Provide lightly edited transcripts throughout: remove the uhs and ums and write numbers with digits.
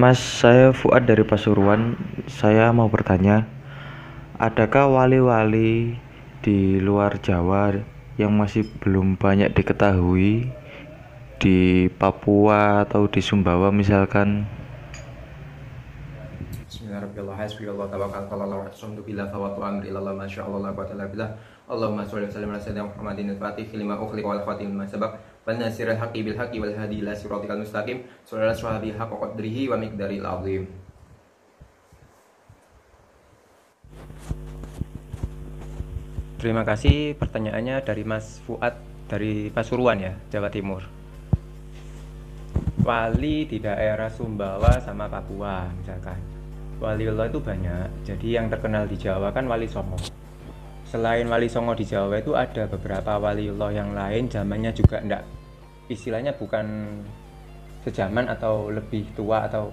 Mas, saya Fuad dari Pasuruan. Saya mau bertanya, adakah wali-wali di luar Jawa yang masih belum banyak diketahui di Papua atau di Sumbawa misalkan? Bismillahirrahmanirrahim. Hasbunallahu wa tawakkaltu 'alallah wa asyhadu billahi tawakkaltu amri ilallah ma syaa Allah la quwwata illa billah. Allahumma shalli wa sallim ala sayyidina Muhammadin al-fatih lima ukhliqa wal khatim lima sabaq wal nasiril haqqi bil haqqi wal hadi ila siratikal mustaqim. Sallallahu alaihi haqqa qadrihi wa miqdaril azim. Terima kasih pertanyaannya dari Mas Fuad dari Pasuruan ya, Jawa Timur. Wali di daerah Sumbawa sama Papua misalkan. Waliullah itu banyak. Jadi yang terkenal di Jawa kan Wali Songo. Selain Wali Songo di Jawa itu ada beberapa waliullah yang lain, zamannya juga enggak, istilahnya bukan sejaman atau lebih tua, atau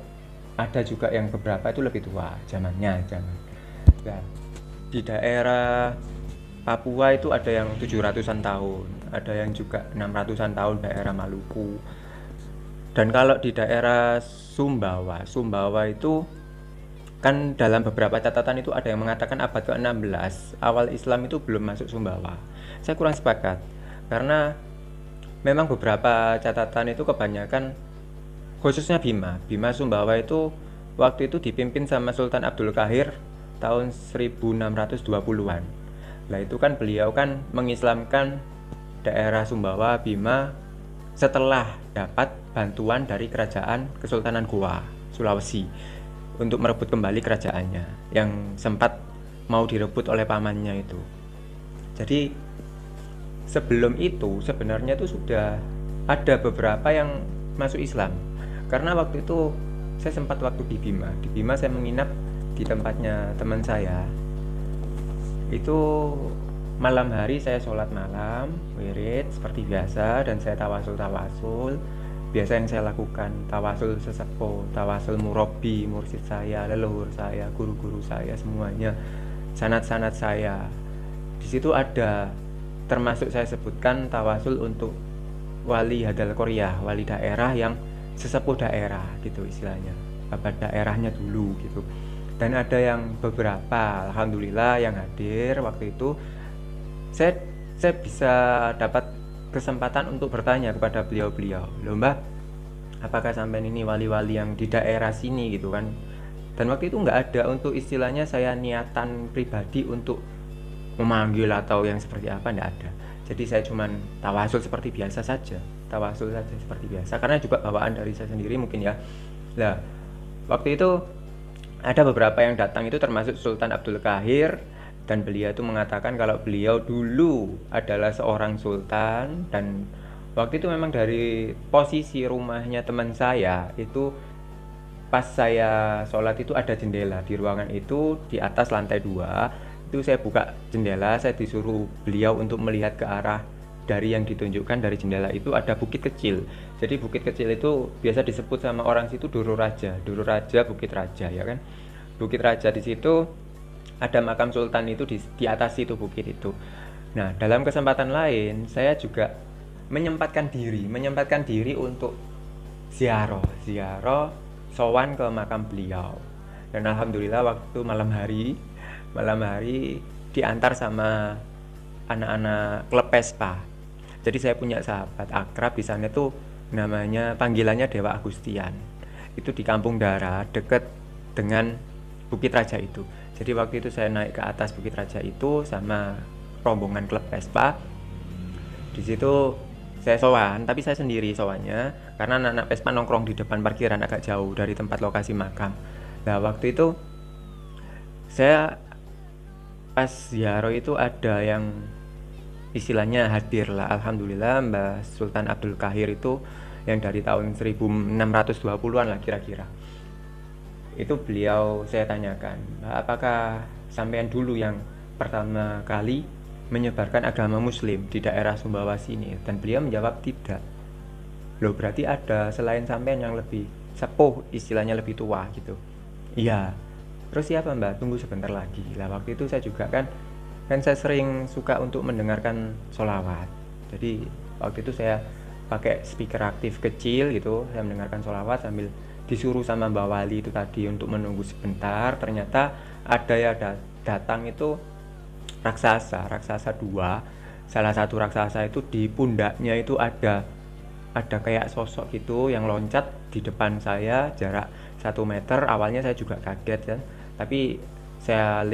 ada juga yang beberapa itu lebih tua zamannya. Nah, di daerah Papua itu ada yang 700-an tahun, ada yang juga 600-an tahun daerah Maluku. Dan kalau di daerah Sumbawa itu kan dalam beberapa catatan itu ada yang mengatakan abad ke-16 awal Islam itu belum masuk Sumbawa. Saya kurang sepakat karena memang beberapa catatan itu kebanyakan, khususnya Bima Sumbawa itu waktu itu dipimpin sama Sultan Abdul Qahir tahun 1620-an. Nah itu kan beliau kan mengislamkan daerah Sumbawa Bima setelah dapat bantuan dari kerajaan Kesultanan Goa, Sulawesi, untuk merebut kembali kerajaannya yang sempat mau direbut oleh pamannya itu. Jadi sebelum itu sebenarnya itu sudah ada beberapa yang masuk Islam. Karena waktu itu saya sempat waktu di Bima saya menginap di tempatnya teman saya. Itu malam hari saya sholat malam, wirid seperti biasa, dan saya tawasul. Biasa yang saya lakukan tawasul sesepuh, tawasul murabi, mursyid saya, leluhur saya, guru-guru saya semuanya, sanad-sanad saya. Di situ ada termasuk saya sebutkan tawasul untuk wali hadal Korea, wali daerah yang sesepuh daerah gitu istilahnya, bapak daerahnya dulu gitu. Dan ada yang beberapa alhamdulillah yang hadir waktu itu. Saya bisa dapat kesempatan untuk bertanya kepada beliau-beliau, loh mbak, apakah sampean ini wali-wali yang di daerah sini gitu kan. Dan waktu itu nggak ada untuk istilahnya saya niatan pribadi untuk memanggil atau yang seperti apa, nggak ada. Jadi saya cuman tawasul seperti biasa saja, seperti biasa, karena juga bawaan dari saya sendiri mungkin ya. Nah waktu itu ada beberapa yang datang itu termasuk Sultan Abdul Qahir, dan beliau itu mengatakan kalau beliau dulu adalah seorang sultan, dan waktu itu memang dari posisi rumahnya teman saya itu pas saya sholat itu ada jendela di ruangan itu, di atas lantai 2 itu saya buka jendela, saya disuruh beliau untuk melihat ke arah dari yang ditunjukkan dari jendela itu ada bukit kecil. Jadi bukit kecil itu biasa disebut sama orang situ Duru Raja, Bukit Raja ya kan. Bukit Raja di situ ada makam sultan itu di atas itu bukit itu. Nah, dalam kesempatan lain saya juga menyempatkan diri untuk ziarah sowan ke makam beliau. Dan alhamdulillah waktu malam hari diantar sama anak-anak klub Vespa. Jadi saya punya sahabat akrab di sana tuh, namanya panggilannya Dewa Agustian. Itu di Kampung Dara dekat dengan Bukit Raja itu. Jadi waktu itu saya naik ke atas Bukit Raja itu sama rombongan klub Vespa. Di situ saya sowan, tapi saya sendiri sowannya karena anak-anak Vespa nongkrong di depan parkiran agak jauh dari tempat lokasi makam. Nah waktu itu saya pas ziarah itu ada yang istilahnya hadir lah, alhamdulillah Mbah Sultan Abdul Qahir itu yang dari tahun 1620-an lah kira-kira. Itu beliau saya tanyakan, apakah sampean dulu yang pertama kali menyebarkan agama muslim di daerah Sumbawa sini? Dan beliau menjawab tidak. Loh berarti ada selain sampean yang lebih sepuh, istilahnya lebih tua gitu? Iya. Terus siapa mbak? Tunggu sebentar lagi. Lah waktu itu saya juga kan saya sering suka untuk mendengarkan sholawat. Jadi waktu itu saya pakai speaker aktif kecil gitu, saya mendengarkan sholawat sambil disuruh sama Mbak Wali itu tadi untuk menunggu sebentar. Ternyata ada ya datang itu raksasa dua. Salah satu raksasa itu di pundaknya itu ada kayak sosok gitu yang loncat di depan saya jarak 1 meter. Awalnya saya juga kaget kan, tapi saya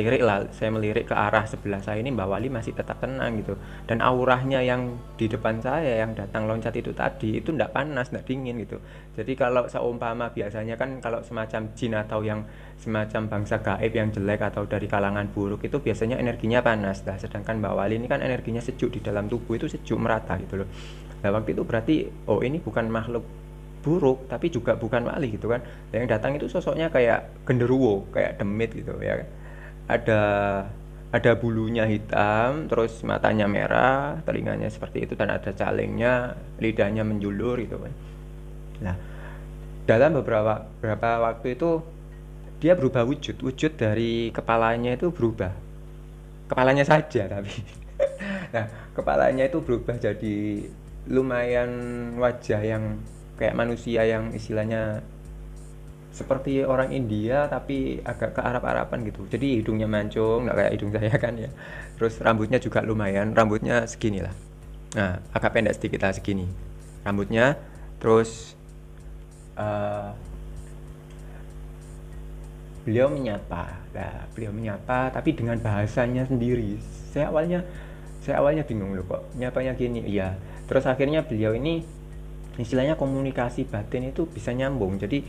melirik ke arah sebelah saya ini, Mbak Wali masih tetap tenang gitu, dan auranya yang di depan saya yang datang loncat itu tadi itu enggak panas, enggak dingin gitu. Jadi kalau seumpama biasanya kan kalau semacam jin atau yang semacam bangsa gaib yang jelek atau dari kalangan buruk itu biasanya energinya panas. Nah, sedangkan Mbak Wali ini kan energinya sejuk, di dalam tubuh itu sejuk merata gitu loh. Nah, waktu itu berarti oh ini bukan makhluk buruk tapi juga bukan wali gitu kan. Yang datang itu sosoknya kayak genderuwo, kayak demit gitu ya. Ada ada bulunya hitam, terus matanya merah, telinganya seperti itu, dan ada calengnya, lidahnya menjulur gitu kan. Nah, dalam beberapa waktu itu dia berubah wujud dari kepalanya itu berubah, kepalanya saja tapi nah, kepalanya itu berubah jadi lumayan wajah yang kayak manusia yang istilahnya seperti orang India tapi agak ke Arab-Araban gitu. Jadi hidungnya mancung, nggak kayak hidung saya kan ya. Terus rambutnya juga lumayan, rambutnya segini lah. Nah, agak pendek sedikit lah segini rambutnya. Terus beliau menyapa tapi dengan bahasanya sendiri. Saya awalnya bingung loh, kok nyapanya gini. Iya. Terus akhirnya beliau ini istilahnya komunikasi batin itu bisa nyambung. Jadi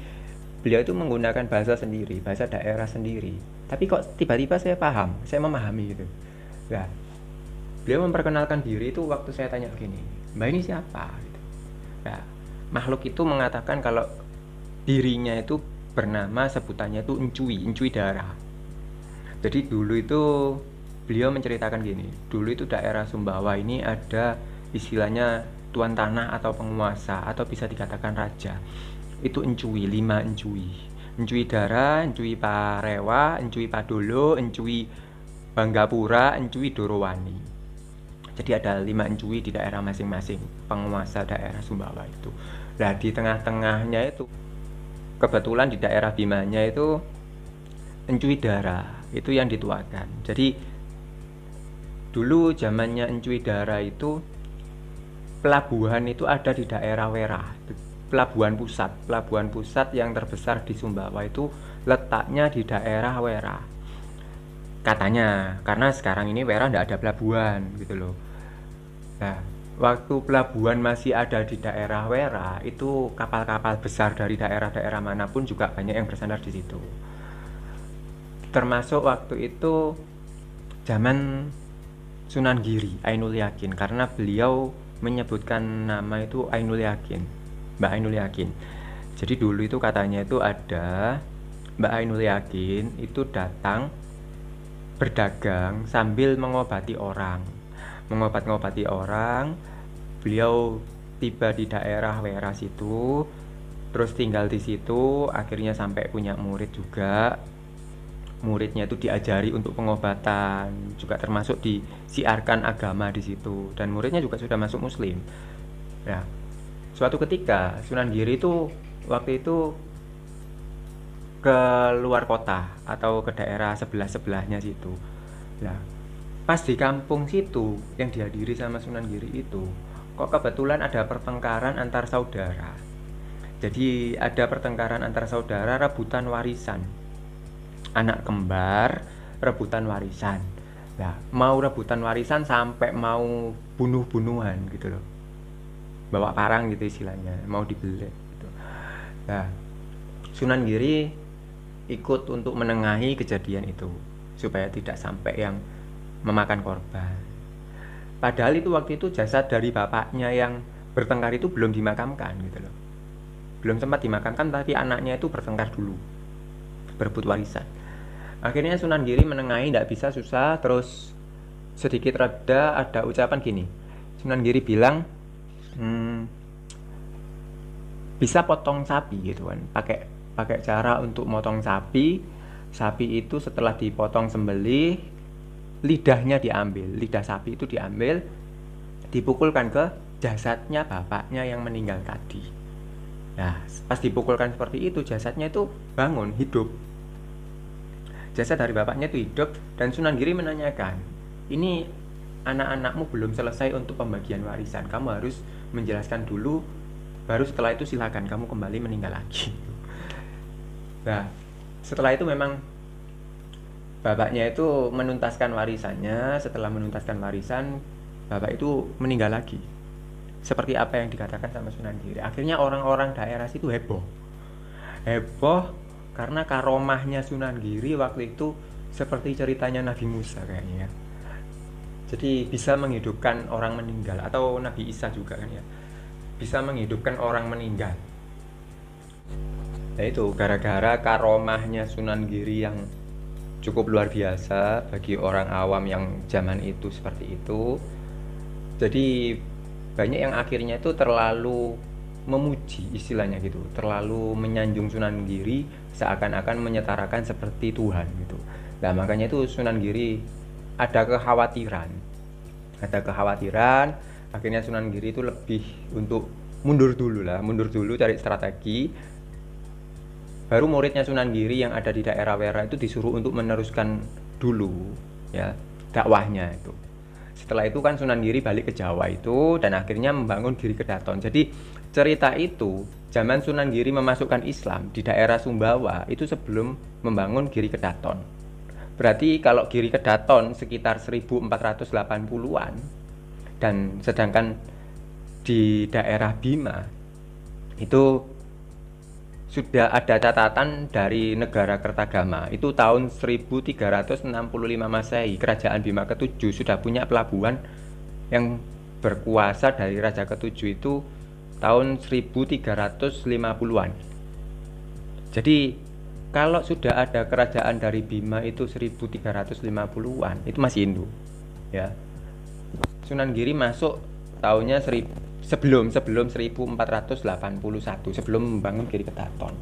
beliau itu menggunakan bahasa sendiri, bahasa daerah sendiri. Tapi kok tiba-tiba saya memahami gitu. Nah, beliau memperkenalkan diri itu waktu saya tanya gini, Mbak ini siapa? Gitu. Nah, makhluk itu mengatakan kalau dirinya itu bernama, sebutannya itu Encui Darah. Jadi dulu itu beliau menceritakan gini, dulu itu daerah Sumbawa ini ada istilahnya tuan tanah atau penguasa atau bisa dikatakan raja. Itu Encui, 5 Encui. Encui Darah, Encui Parewa, Encui Padolo, Encui Banggapura, Encui Dorowani. Jadi ada 5 Encui di daerah masing-masing penguasa daerah Sumbawa itu. Nah, di tengah-tengahnya itu kebetulan di daerah Bimanya itu Encui Darah itu yang dituakan. Jadi dulu zamannya Encui Darah itu pelabuhan itu ada di daerah Wera. Pelabuhan pusat yang terbesar di Sumbawa itu letaknya di daerah Wera. Katanya, karena sekarang ini Wera tidak ada pelabuhan gitu loh. Nah, waktu pelabuhan masih ada di daerah Wera, itu kapal-kapal besar dari daerah-daerah manapun juga banyak yang bersandar di situ. Termasuk waktu itu zaman Sunan Giri, Ainul Yakin, karena beliau menyebutkan nama itu Ainul Yakin. Mbak Ainul Yakin. Jadi dulu itu katanya itu ada Mbak Ainul Yakin itu datang berdagang sambil mengobati orang. Beliau tiba di daerah Wera situ, terus tinggal di situ, akhirnya sampai punya murid juga. Muridnya itu diajari untuk pengobatan, juga termasuk disiarkan agama di situ, dan muridnya juga sudah masuk Muslim. Ya, suatu ketika Sunan Giri itu waktu itu ke luar kota atau ke daerah sebelahnya situ. Nah, pas di kampung situ yang dihadiri sama Sunan Giri itu, kok kebetulan ada pertengkaran antar saudara. Jadi ada pertengkaran antar saudara rebutan warisan. Anak kembar rebutan warisan. Nah, mau rebutan warisan sampai mau bunuh-bunuhan gitu loh. Bawa parang gitu istilahnya, mau dibeli gitu. Nah, Sunan Giri ikut untuk menengahi kejadian itu supaya tidak sampai yang memakan korban. Padahal itu waktu itu jasad dari bapaknya yang bertengkar itu belum dimakamkan gitu loh. Belum sempat dimakamkan, tapi anaknya itu bertengkar dulu, berebut warisan. Akhirnya Sunan Giri menengahi, tidak bisa, susah. Terus sedikit reda, ada ucapan gini, Sunan Giri bilang, bisa potong sapi gitu kan, pakai cara untuk motong sapi itu setelah dipotong sembelih, lidah sapi itu diambil, dipukulkan ke jasadnya bapaknya yang meninggal tadi. Nah, pas dipukulkan seperti itu, jasadnya itu bangun, hidup. Jasad dari bapaknya itu hidup, dan Sunan Giri menanyakan, ini anak-anakmu belum selesai untuk pembagian warisan, kamu harus menjelaskan dulu, baru setelah itu silakan kamu kembali meninggal lagi. Nah, setelah itu memang bapaknya itu menuntaskan warisannya. Setelah menuntaskan warisan, bapak itu meninggal lagi. Seperti apa yang dikatakan sama Sunan Giri. Akhirnya orang-orang daerah situ heboh karena karomahnya Sunan Giri waktu itu seperti ceritanya Nabi Musa kayaknya ya. Jadi bisa menghidupkan orang meninggal, atau Nabi Isa juga kan ya, bisa menghidupkan orang meninggal. Nah itu gara-gara karomahnya Sunan Giri yang cukup luar biasa bagi orang awam yang zaman itu seperti itu. Jadi banyak yang akhirnya itu terlalu memuji, istilahnya gitu, terlalu menyanjung Sunan Giri, seakan-akan menyetarakan seperti Tuhan gitu. Nah makanya itu Sunan Giri ada kekhawatiran, akhirnya Sunan Giri itu lebih untuk mundur dulu cari strategi. Baru muridnya Sunan Giri yang ada di daerah Wera itu disuruh untuk meneruskan dulu ya dakwahnya itu. Setelah itu kan Sunan Giri balik ke Jawa itu, dan akhirnya membangun Giri Kedaton. Jadi cerita itu zaman Sunan Giri memasukkan Islam di daerah Sumbawa itu sebelum membangun Giri Kedaton. Berarti kalau Giri Kedaton sekitar 1480-an, dan sedangkan di daerah Bima itu sudah ada catatan dari negara Kertagama itu tahun 1365 Masehi, kerajaan Bima ke-7 sudah punya pelabuhan yang berkuasa dari Raja ke-7 itu tahun 1350-an. Jadi kalau sudah ada kerajaan dari Bima itu 1350-an, itu masih Hindu ya. Sunan Giri masuk tahunnya sebelum 1481, sebelum membangun Giri Kedaton.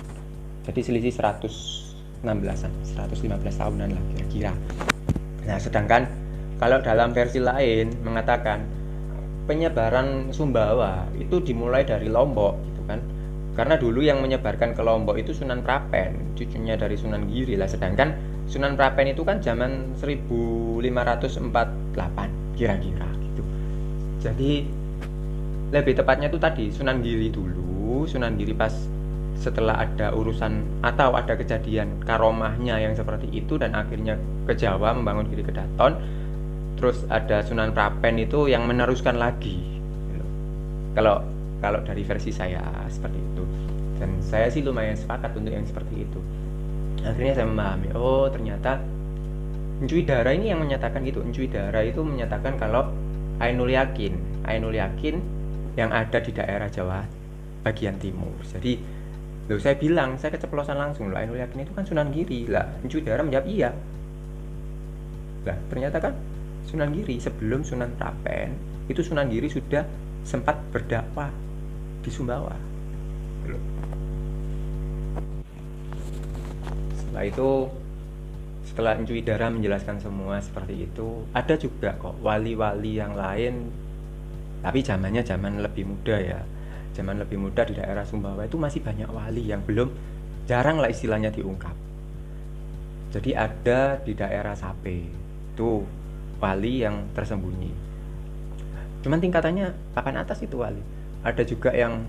Jadi selisih 116-an, 115 tahunan lah kira-kira. Nah, sedangkan kalau dalam versi lain mengatakan penyebaran Sumbawa itu dimulai dari Lombok gitu kan. Karena dulu yang menyebarkan ke Lombok itu Sunan Prapen, cucunya dari Sunan Giri lah. Sedangkan Sunan Prapen itu kan zaman 1548 kira-kira gitu. Jadi lebih tepatnya itu tadi Sunan Giri dulu. Sunan Giri pas setelah ada urusan atau ada kejadian karomahnya yang seperti itu, dan akhirnya ke Jawa membangun Giri Kedaton. Terus ada Sunan Prapen itu yang meneruskan lagi. Kalau dari versi saya seperti itu, dan saya sih lumayan sepakat untuk yang seperti itu. Akhirnya saya memahami, oh ternyata Encuy Dara ini yang menyatakan gitu. Encuy Dara itu menyatakan kalau Ainul Yakin yang ada di daerah Jawa bagian timur. Jadi saya bilang, saya keceplosan langsung, Ainul Yakin itu kan Sunan Giri lah. Encuy Dara menjawab iya. Lah ternyata kan Sunan Giri sebelum Sunan Prapen itu Sunan Giri sudah sempat berdakwah di Sumbawa. Setelah itu, setelah Encuy Dara menjelaskan semua seperti itu, ada juga kok wali-wali yang lain, tapi zamannya zaman lebih muda ya. Zaman lebih muda di daerah Sumbawa itu masih banyak wali yang belum, jarang lah istilahnya diungkap. Jadi ada di daerah Sape itu wali yang tersembunyi, cuman tingkatannya papan atas itu wali. Ada juga yang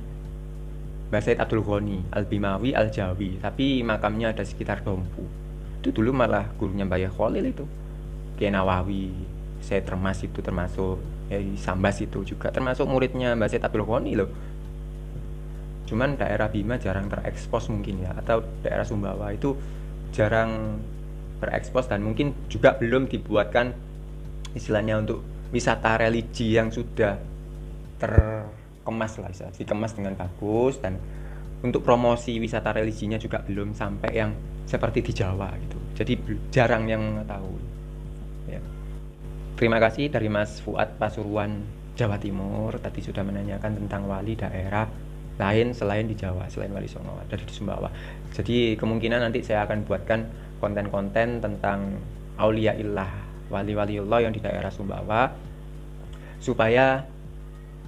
Mbah Said Abdul Ghani Al-Bimawi Al-Jawi, tapi makamnya ada sekitar Dompu. Itu dulu malah gurunya Mbah Khalil itu, Kiai Nawawi, Said Termas itu termasuk, Sambas itu juga termasuk muridnya Mbah Said Abdul Ghani loh. Cuman daerah Bima jarang terekspos mungkin ya, atau daerah Sumbawa itu jarang terekspos, dan mungkin juga belum dibuatkan istilahnya untuk wisata religi yang sudah terkemas lah, dikemas dengan bagus, dan untuk promosi wisata religinya juga belum sampai yang seperti di Jawa gitu. Jadi jarang yang mengetahui ya. Terima kasih dari Mas Fuad Pasuruan, Jawa Timur, tadi sudah menanyakan tentang wali daerah lain selain di Jawa, selain Wali Songo dari di Sumbawa. Jadi kemungkinan nanti saya akan buatkan konten-konten tentang aulia illah, wali-waliullah yang di daerah Sumbawa, supaya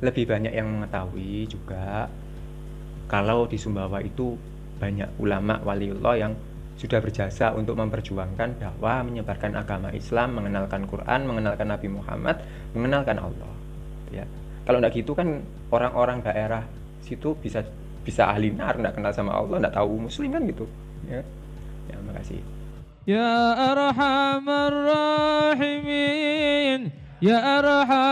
lebih banyak yang mengetahui juga. kalau di Sumbawa itu banyak ulama waliullah yang sudah berjasa untuk memperjuangkan dakwah, menyebarkan agama Islam, mengenalkan Quran, mengenalkan Nabi Muhammad, mengenalkan Allah. Ya, kalau nggak gitu kan orang-orang daerah situ bisa ahli nar, nggak kenal sama Allah, nggak tahu Muslim kan gitu. Ya, ya makasih. Ya Arhamar Rahimin, Ya Arhamar